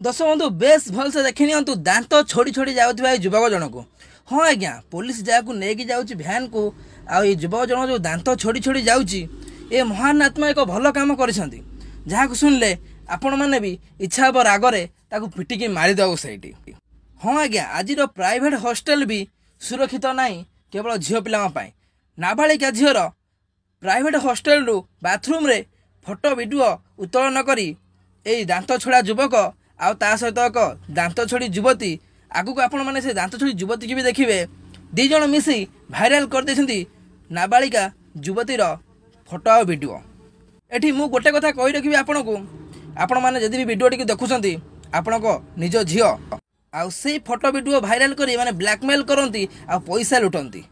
दर्शक बंधु बेस भलसे देखी नियंतु दांत छोड़ी छोड़ी जाउथबा ए युवक जनक हाँ आज्ञा पुलिस जहाँ नहीं जाऊँगी भैन को आ युवक जनक जो दांत छोड़ी छोड़ी जाऊँगी ए महान आत्मा एक भल काम कर जहाँ शुणिले आपण मैंने भी इच्छा हे रागरे ताकू पिटिकी मारिदेव सही। हाँ आज्ञा आज प्राइवेट हॉस्टल भी सुरक्षित नहीं केवल झील पाई नाबालिका झीर प्राइवेट हॉस्टल रु बाथरूम रे फोटो वीडियो उत्तोलन करी ए दांत छोड़ा युवक आउ ता सहित एक दांत छोड़ी युवती आगु आपण मैंने से दांत छोड़ी युवती की भी देखिए दी जन मिसी भाइराल कर देछंती नाबालिका युवतीर फोटो आ वीडियो। एठी मु गोटे कथा कहि रखिबी आपण को आपण माने जदि भी वीडियो टी देखुछंती आपण को निज झियो आउ से फोटो वीडियो भाइराल करी माने ब्लैकमेल करंती आ पैसा लुटंती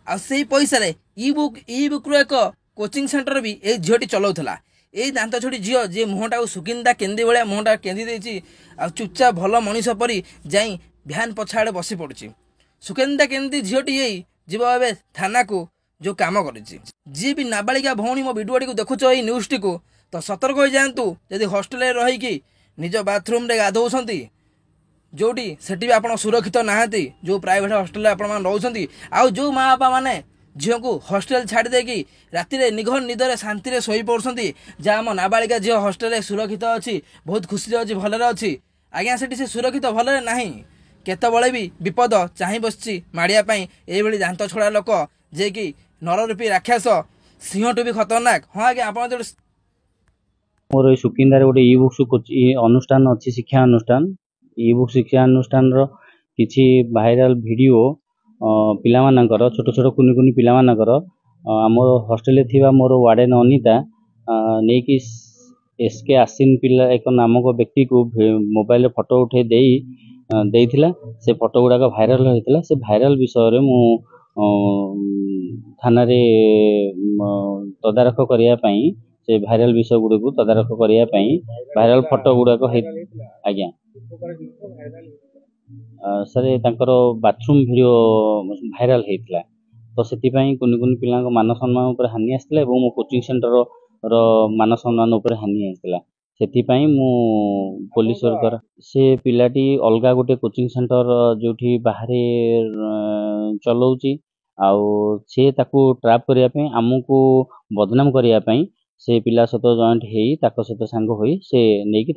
आ से पैसा रे ई बुक रो एक कोचिंग सेंटर भी ए झियोटी चलाउथला ए दांत छोड़ी झील जी मुहटा सुकिंदा केंदी भाया मुहटा केंदी देछि आ चुपचाप भल मनीष परी जाई भ्यान पछाड़े बसी पड़ुछि सुकिंदा केंदी झीलटी यही जीव ए थाना को जो काम करिछि जी भी नाबालिका भौणी मो वीडियो टी देखुछ ए न्यूज टी को तो सतर्क हो जातु यदि हॉस्टेल रहीकि निज बाथरूम रे गाधौछंती जोटी सेठी भी आपण सुरक्षित नहांती जो प्राइवेट हॉस्टेल आपण मान रहउछंती आ जो माँ बापा माने झील को हॉस्टेल छाड़ी देकी राति निघर निदरे शांति शोई पड़ुंट जहाँ आम नाबालिका झील हॉस्टेल सुरक्षित अच्छी बहुत खुशी अच्छी भलरे अच्छी आज्ञा से सुरक्षित भलरे ना केतबले भी विपद चाह बसची माड़ियापाई ये दांत छोड़ा लोक जे कि नररूपी राक्षस सिंहटू भी खतरनाक। हाँ आज्ञा आप मोर सुकिंदार गोटे इ बुक्स अनुष्ठान अच्छी शिक्षा अनुष्ठान इ बुक शिक्षा अनुष्ठान किछि भाइराल वीडियो पिलामानकर छोट छोट कुनि कुनि पिलामानकर आमर हॉस्टेल थिबा मोर वार्डन अनिता नेकी एसके आसिन पिला एक नामक व्यक्ति को मोबाइल फोटो उठे देइथिला से फोटो गुडाक भाइराल होइतिला से भाइराल विषय रे मु थाना रे तदारख करिया पई से भाइराल विषय गुडी को तदारख करिया पई भाइराल फोटो गुडाक आज्ञा सर तांकर बाथरूम वीडियो भाइराल होइतिला तो सेति पई कुनि कुनि पिला मान सम्मान ऊपर हानि आस्तिला एवं मो कोचिंग सेंटर रो मान सम्मान ऊपर हानि आस्तिला सेति पई मु पुलिस द्वारा से पिलाटी अलगा गोटे कोचिंग सेंटर जोठी बाहरे चलाउची आउ से ताकू ट्रैप करिया पई हमकु बदनाम करिया पई से पिला सहित जॉइंट हेई ताको सहित सांग होई से नेकी